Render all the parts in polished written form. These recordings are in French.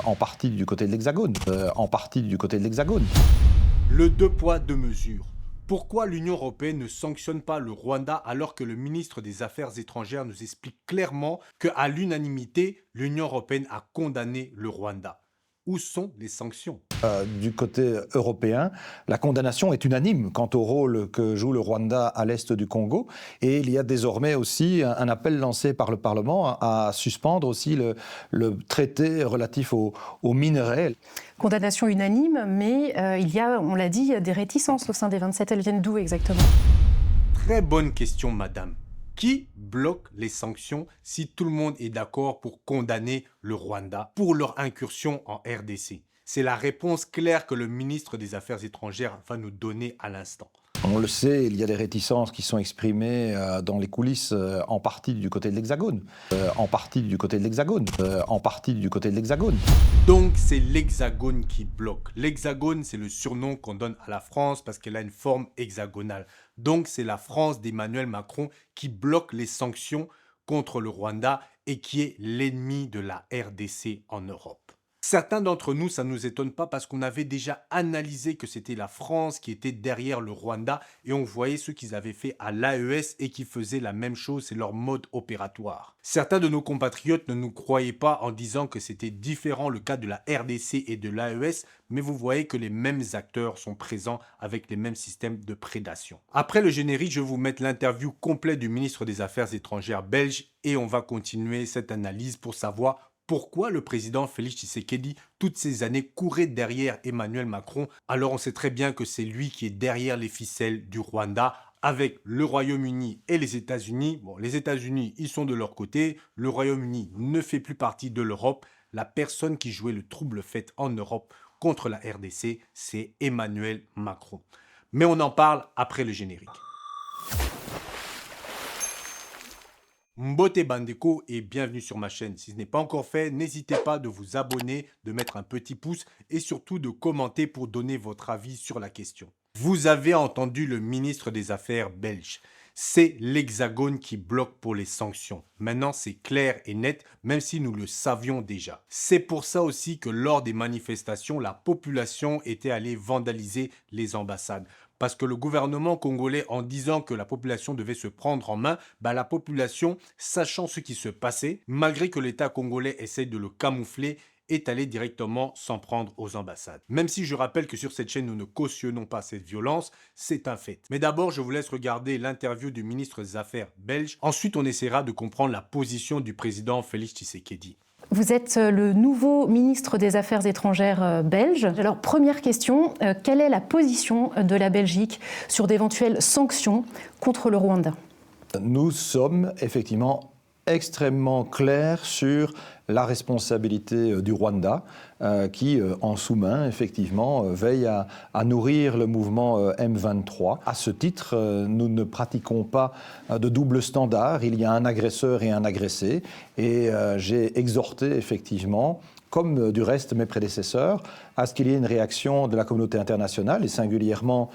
en partie du côté de l'Hexagone. Le deux poids, deux mesures. Pourquoi l'Union européenne ne sanctionne pas le Rwanda alors que le ministre des Affaires étrangères nous explique clairement qu'à l'unanimité, l'Union européenne a condamné le Rwanda? Où sont les sanctions? Du côté européen, la condamnation est unanime quant au rôle que joue le Rwanda à l'est du Congo. Et il y a désormais aussi un appel lancé par le Parlement à suspendre aussi le traité relatif aux minerais. Condamnation unanime, mais il y a, on l'a dit, des réticences au sein des 27. Elles viennent d'où exactement? Très bonne question, madame. Qui bloque les sanctions si tout le monde est d'accord pour condamner le Rwanda pour leur incursion en RDC? C'est la réponse claire que le ministre des Affaires étrangères va nous donner à l'instant. On le sait, il y a des réticences qui sont exprimées dans les coulisses, en partie du côté de l'Hexagone. Donc c'est l'Hexagone qui bloque. L'Hexagone, c'est le surnom qu'on donne à la France parce qu'elle a une forme hexagonale. Donc c'est la France d'Emmanuel Macron qui bloque les sanctions contre le Rwanda et qui est l'ennemi de la RDC en Europe. Certains d'entre nous, ça ne nous étonne pas parce qu'on avait déjà analysé que c'était la France qui était derrière le Rwanda et on voyait ce qu'ils avaient fait à l'AES et qui faisaient la même chose, c'est leur mode opératoire. Certains de nos compatriotes ne nous croyaient pas en disant que c'était différent le cas de la RDC et de l'AES, mais vous voyez que les mêmes acteurs sont présents avec les mêmes systèmes de prédation. Après le générique, je vais vous mettre l'interview complète du ministre des Affaires étrangères belge et on va continuer cette analyse pour savoir pourquoi le président Félix Tshisekedi, toutes ces années, courait derrière Emmanuel Macron, alors on sait très bien que c'est lui qui est derrière les ficelles du Rwanda, avec le Royaume-Uni et les États-Unis. Bon, les États-Unis, ils sont de leur côté, le Royaume-Uni ne fait plus partie de l'Europe. La personne qui jouait le trouble fait en Europe contre la RDC, c'est Emmanuel Macron. Mais on en parle après le générique. Mbote Bandeko et bienvenue sur ma chaîne. Si ce n'est pas encore fait, n'hésitez pas de vous abonner, de mettre un petit pouce et surtout de commenter pour donner votre avis sur la question. Vous avez entendu le ministre des Affaires belge. C'est l'Hexagone qui bloque pour les sanctions. Maintenant, c'est clair et net, même si nous le savions déjà. C'est pour ça aussi que lors des manifestations, la population était allée vandaliser les ambassades. Parce que le gouvernement congolais, en disant que la population devait se prendre en main, la population, sachant ce qui se passait, malgré que l'État congolais essaye de le camoufler, est allé directement s'en prendre aux ambassades. Même si je rappelle que sur cette chaîne, nous ne cautionnons pas cette violence, c'est un fait. Mais d'abord, je vous laisse regarder l'interview du ministre des Affaires belge. Ensuite, on essaiera de comprendre la position du président Félix Tshisekedi. Vous êtes le nouveau ministre des Affaires étrangères belge. Alors, première question, quelle est la position de la Belgique sur d'éventuelles sanctions contre le Rwanda? Nous sommes effectivement extrêmement clairs sur la responsabilité du Rwanda qui, en sous-main, effectivement, veille à nourrir le mouvement M23. À ce titre, nous ne pratiquons pas de double standard. Il y a un agresseur et un agressé. Et j'ai exhorté, effectivement, comme du reste mes prédécesseurs, à ce qu'il y ait une réaction de la communauté internationale et singulièrement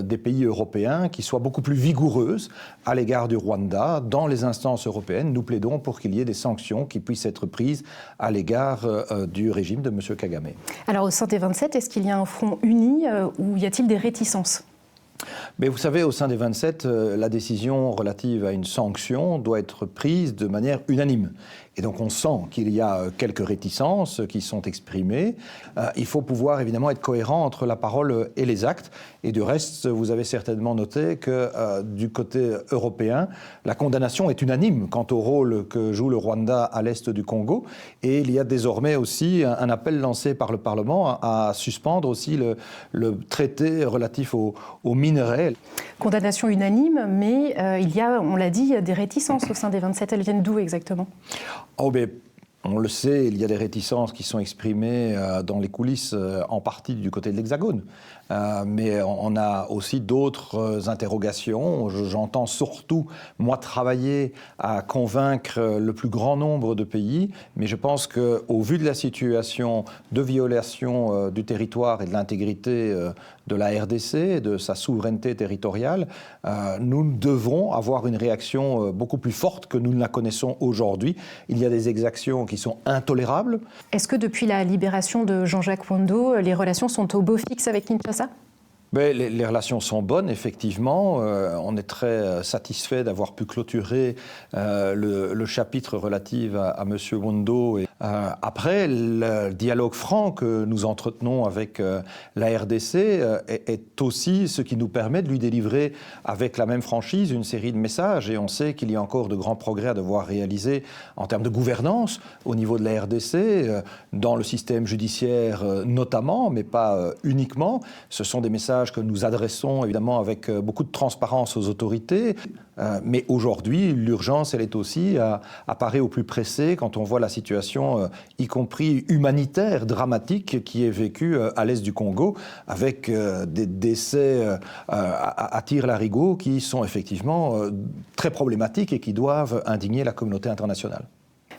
des pays européens qui soit beaucoup plus vigoureuse à l'égard du Rwanda. Dans les instances européennes, nous plaidons pour qu'il y ait des sanctions qui puissent être prises à l'égard du régime de M. Kagame. Alors au sein des 27, est-ce qu'il y a un front uni ou y a-t-il des réticences ? Mais vous savez, au sein des 27, la décision relative à une sanction doit être prise de manière unanime. Et donc on sent qu'il y a quelques réticences qui sont exprimées. Il faut pouvoir évidemment être cohérent entre la parole et les actes. Et du reste, vous avez certainement noté que du côté européen, la condamnation est unanime quant au rôle que joue le Rwanda à l'est du Congo. Et il y a désormais aussi un appel lancé par le Parlement à suspendre aussi le traité relatif aux minerais. Condamnation unanime, mais il y a, on l'a dit, des réticences au sein des 27. Elles viennent d'où exactement ? On le sait, il y a des réticences qui sont exprimées dans les coulisses, en partie du côté de l'Hexagone. Mais on a aussi d'autres interrogations. J'entends surtout, moi, travailler à convaincre le plus grand nombre de pays. Mais je pense qu'au vu de la situation de violation du territoire et de l'intégrité de la RDC et de sa souveraineté territoriale, nous devrons avoir une réaction beaucoup plus forte que nous ne la connaissons aujourd'hui. Il y a des exactions qui sont intolérables. Est-ce que depuis la libération de Jean-Jacques Wando, les relations sont au beau fixe avec Kinshasa ? Mais les relations sont bonnes, effectivement. On est très satisfait d'avoir pu clôturer le chapitre relatif à M. Wando. Après, le dialogue franc que nous entretenons avec la RDC est aussi ce qui nous permet de lui délivrer avec la même franchise une série de messages. Et on sait qu'il y a encore de grands progrès à devoir réaliser en termes de gouvernance au niveau de la RDC, dans le système judiciaire notamment, mais pas uniquement. Ce sont des messages que nous adressons évidemment avec beaucoup de transparence aux autorités. Mais aujourd'hui, l'urgence, elle est aussi à parer au plus pressé quand on voit la situation, y compris humanitaire, dramatique, qui est vécue à l'est du Congo, avec des décès à tire-larigot qui sont effectivement très problématiques et qui doivent indigner la communauté internationale.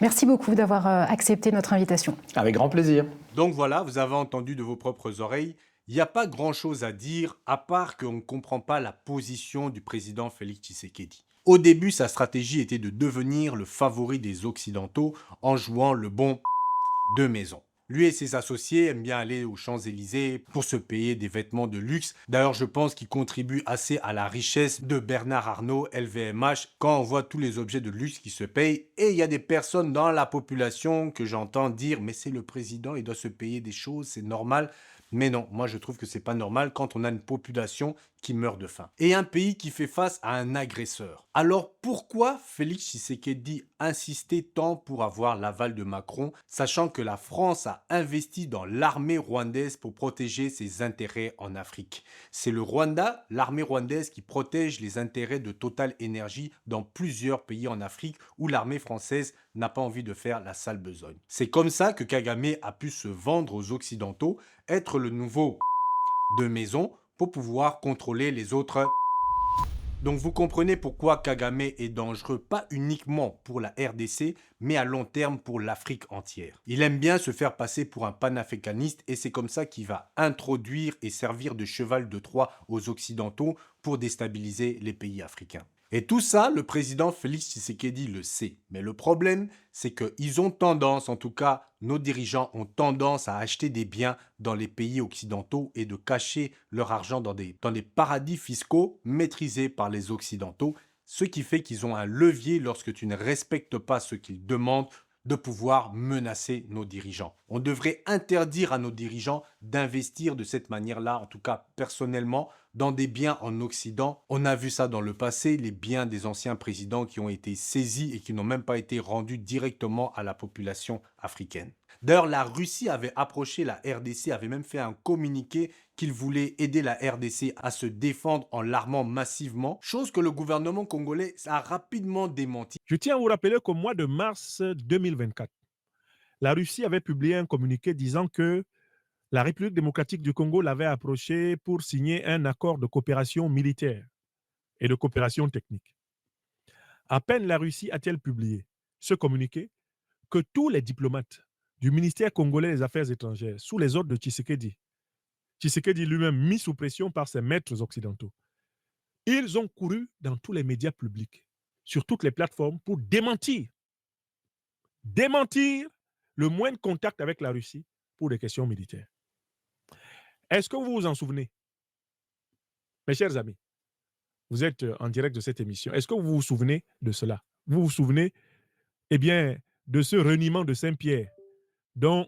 Merci beaucoup d'avoir accepté notre invitation. Avec grand plaisir. Donc voilà, vous avez entendu de vos propres oreilles. Il n'y a pas grand-chose à dire, à part qu'on ne comprend pas la position du président Félix Tshisekedi. Au début, sa stratégie était de devenir le favori des Occidentaux en jouant le bon de maison. Lui et ses associés aiment bien aller aux Champs-Élysées pour se payer des vêtements de luxe. D'ailleurs, je pense qu'il contribue assez à la richesse de Bernard Arnault, LVMH, quand on voit tous les objets de luxe qui se payent. Et il y a des personnes dans la population que j'entends dire « mais c'est le président, il doit se payer des choses, c'est normal ». Mais non, moi je trouve que c'est pas normal quand on a une population qui meurt de faim. Et un pays qui fait face à un agresseur. Alors pourquoi Félix Tshisekedi insistait tant pour avoir l'aval de Macron, sachant que la France a investi dans l'armée rwandaise pour protéger ses intérêts en Afrique? C'est le Rwanda, l'armée rwandaise, qui protège les intérêts de Total Energy dans plusieurs pays en Afrique où l'armée française n'a pas envie de faire la sale besogne. C'est comme ça que Kagame a pu se vendre aux Occidentaux, être le nouveau de maison pour pouvoir contrôler les autres. Donc vous comprenez pourquoi Kagame est dangereux, pas uniquement pour la RDC, mais à long terme pour l'Afrique entière. Il aime bien se faire passer pour un panafricaniste et c'est comme ça qu'il va introduire et servir de cheval de Troie aux Occidentaux pour déstabiliser les pays africains. Et tout ça, le président Félix Tshisekedi le sait. Mais le problème, c'est qu'ils ont tendance, en tout cas, nos dirigeants ont tendance à acheter des biens dans les pays occidentaux et de cacher leur argent dans des paradis fiscaux maîtrisés par les Occidentaux, ce qui fait qu'ils ont un levier lorsque tu ne respectes pas ce qu'ils demandent de pouvoir menacer nos dirigeants. On devrait interdire à nos dirigeants d'investir de cette manière-là, en tout cas personnellement, dans des biens en Occident. On a vu ça dans le passé, les biens des anciens présidents qui ont été saisis et qui n'ont même pas été rendus directement à la population africaine. D'ailleurs, la Russie avait approché la RDC, avait même fait un communiqué qu'il voulait aider la RDC à se défendre en l'armant massivement, chose que le gouvernement congolais a rapidement démenti. Je tiens à vous rappeler qu'au mois de mars 2024, la Russie avait publié un communiqué disant que la République démocratique du Congo l'avait approché pour signer un accord de coopération militaire et de coopération technique. À peine la Russie a-t-elle publié ce communiqué que tous les diplomates du ministère congolais des Affaires étrangères, sous les ordres de Tshisekedi lui-même mis sous pression par ses maîtres occidentaux, ils ont couru dans tous les médias publics, sur toutes les plateformes pour démentir le moindre contact avec la Russie pour des questions militaires. Est-ce que vous vous en souvenez? Mes chers amis, vous êtes en direct de cette émission. Est-ce que vous vous souvenez de cela? Vous vous souvenez, de ce reniement de Saint-Pierre dont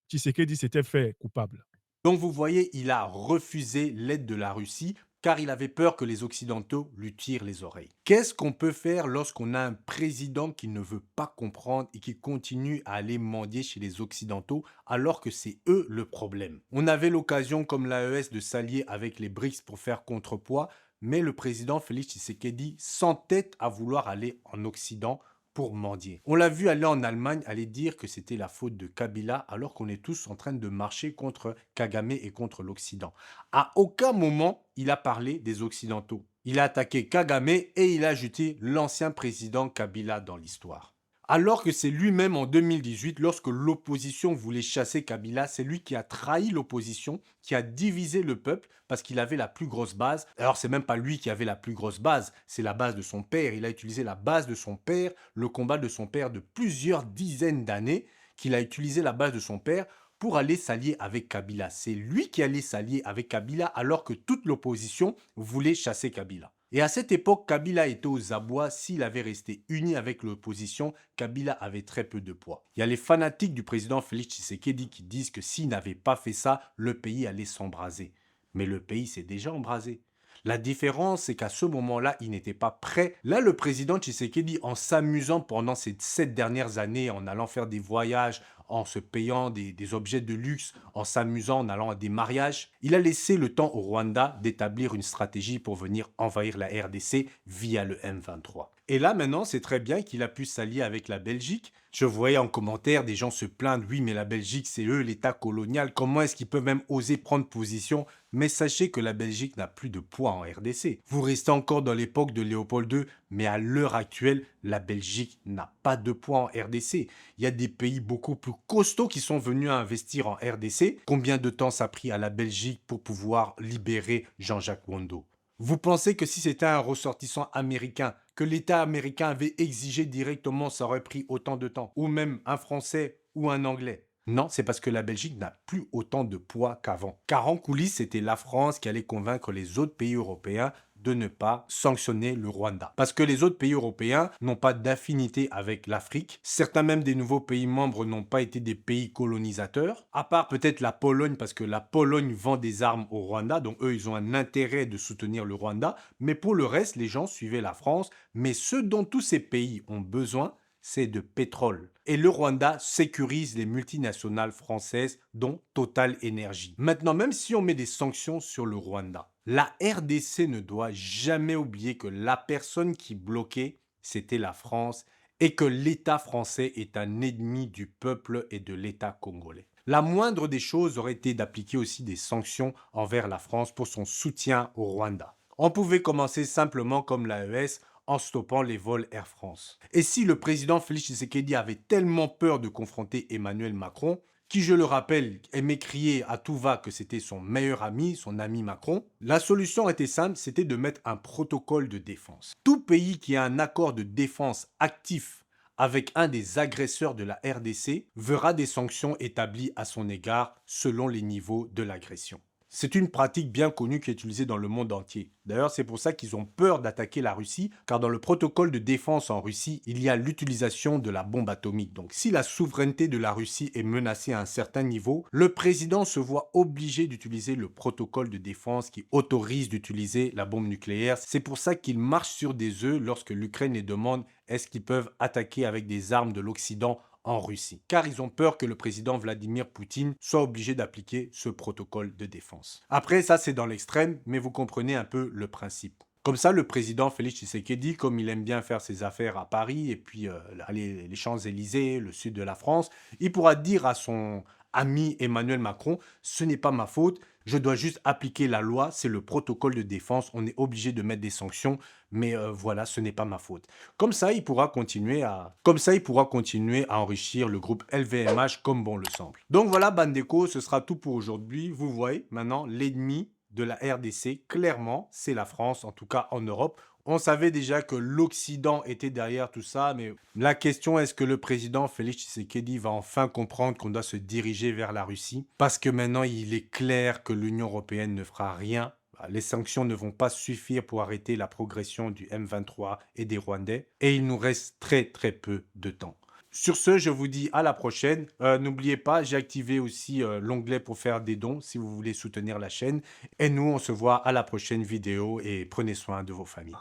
Tshisekedi s'était fait coupable? Donc vous voyez, il a refusé l'aide de la Russie car il avait peur que les Occidentaux lui tirent les oreilles. Qu'est-ce qu'on peut faire lorsqu'on a un président qui ne veut pas comprendre et qui continue à aller mendier chez les Occidentaux alors que c'est eux le problème? On avait l'occasion, comme l'AES, de s'allier avec les BRICS pour faire contrepoids, mais le président Félix Tshisekedi s'entête à vouloir aller en Occident pour mendier. On l'a vu aller en Allemagne, aller dire que c'était la faute de Kabila alors qu'on est tous en train de marcher contre Kagame et contre l'Occident. À aucun moment, il a parlé des Occidentaux. Il a attaqué Kagame et il a ajouté l'ancien président Kabila dans l'histoire. Alors que c'est lui-même en 2018, lorsque l'opposition voulait chasser Kabila, c'est lui qui a trahi l'opposition, qui a divisé le peuple parce qu'il avait la plus grosse base. Alors c'est même pas lui qui avait la plus grosse base, c'est la base de son père. Il a utilisé la base de son père, le combat de son père de plusieurs dizaines d'années, qu'il a utilisé la base de son père pour aller s'allier avec Kabila. C'est lui qui allait s'allier avec Kabila alors que toute l'opposition voulait chasser Kabila. Et à cette époque, Kabila était aux abois. S'il avait resté uni avec l'opposition, Kabila avait très peu de poids. Il y a les fanatiques du président Félix Tshisekedi qui disent que s'il n'avait pas fait ça, le pays allait s'embraser. Mais le pays s'est déjà embrasé. La différence, c'est qu'à ce moment-là, il n'était pas prêt. Là, le président Tshisekedi, en s'amusant pendant ces 7 dernières années, en allant faire des voyages, en se payant des objets de luxe, en s'amusant, en allant à des mariages, il a laissé le temps au Rwanda d'établir une stratégie pour venir envahir la RDC via le M23. Et là, maintenant, c'est très bien qu'il a pu s'allier avec la Belgique. Je voyais en commentaire des gens se plaindre, oui, mais la Belgique, c'est eux, l'État colonial. Comment est-ce qu'ils peuvent même oser prendre position? Mais sachez que la Belgique n'a plus de poids en RDC. Vous restez encore dans l'époque de Léopold II, mais à l'heure actuelle, la Belgique n'a pas de poids en RDC. Il y a des pays beaucoup plus costauds qui sont venus investir en RDC. Combien de temps ça a pris à la Belgique pour pouvoir libérer Jean-Jacques Wando? Vous pensez que si c'était un ressortissant américain, que l'État américain avait exigé directement, ça aurait pris autant de temps? Ou même un Français ou un Anglais? Non, c'est parce que la Belgique n'a plus autant de poids qu'avant. Car en coulisses, c'était la France qui allait convaincre les autres pays européens de ne pas sanctionner le Rwanda. Parce que les autres pays européens n'ont pas d'affinité avec l'Afrique. Certains même des nouveaux pays membres n'ont pas été des pays colonisateurs. À part peut-être la Pologne, parce que la Pologne vend des armes au Rwanda. Donc eux, ils ont un intérêt de soutenir le Rwanda. Mais pour le reste, les gens suivaient la France. Mais ce dont tous ces pays ont besoin, c'est de pétrole. Et le Rwanda sécurise les multinationales françaises, dont Total Energy. Maintenant, même si on met des sanctions sur le Rwanda, la RDC ne doit jamais oublier que la personne qui bloquait, c'était la France, et que l'État français est un ennemi du peuple et de l'État congolais. La moindre des choses aurait été d'appliquer aussi des sanctions envers la France pour son soutien au Rwanda. On pouvait commencer simplement comme l'AES, en stoppant les vols Air France. Et si le président Félix Tshisekedi avait tellement peur de confronter Emmanuel Macron, qui, je le rappelle, aimait crier à tout va que c'était son meilleur ami, son ami Macron, la solution était simple, c'était de mettre un protocole de défense. Tout pays qui a un accord de défense actif avec un des agresseurs de la RDC verra des sanctions établies à son égard selon les niveaux de l'agression. C'est une pratique bien connue qui est utilisée dans le monde entier. D'ailleurs, c'est pour ça qu'ils ont peur d'attaquer la Russie, car dans le protocole de défense en Russie, il y a l'utilisation de la bombe atomique. Donc, si la souveraineté de la Russie est menacée à un certain niveau, le président se voit obligé d'utiliser le protocole de défense qui autorise d'utiliser la bombe nucléaire. C'est pour ça qu'il marche sur des œufs lorsque l'Ukraine les demande est-ce qu'ils peuvent attaquer avec des armes de l'Occident en Russie, car ils ont peur que le président Vladimir Poutine soit obligé d'appliquer ce protocole de défense. Après, ça c'est dans l'extrême, mais vous comprenez un peu le principe. Comme ça, le président Félix Tshisekedi, comme il aime bien faire ses affaires à Paris, et puis les Champs-Élysées, le sud de la France, il pourra dire à son ami Emmanuel Macron, ce n'est pas ma faute, je dois juste appliquer la loi, c'est le protocole de défense, on est obligé de mettre des sanctions, mais voilà, ce n'est pas ma faute. Comme ça, il pourra continuer à enrichir le groupe LVMH comme bon le semble. Donc voilà, Bandeko, ce sera tout pour aujourd'hui. Vous voyez, maintenant, l'ennemi de la RDC, clairement, c'est la France, en tout cas en Europe. On savait déjà que l'Occident était derrière tout ça, mais la question est-ce que le président Félix Tshisekedi va enfin comprendre qu'on doit se diriger vers la Russie? Parce que maintenant, il est clair que l'Union européenne ne fera rien. Les sanctions ne vont pas suffire pour arrêter la progression du M23 et des Rwandais. Et il nous reste très très peu de temps. Sur ce, je vous dis à la prochaine. N'oubliez pas, j'ai activé aussi l'onglet pour faire des dons si vous voulez soutenir la chaîne. Et nous, on se voit à la prochaine vidéo et prenez soin de vos familles.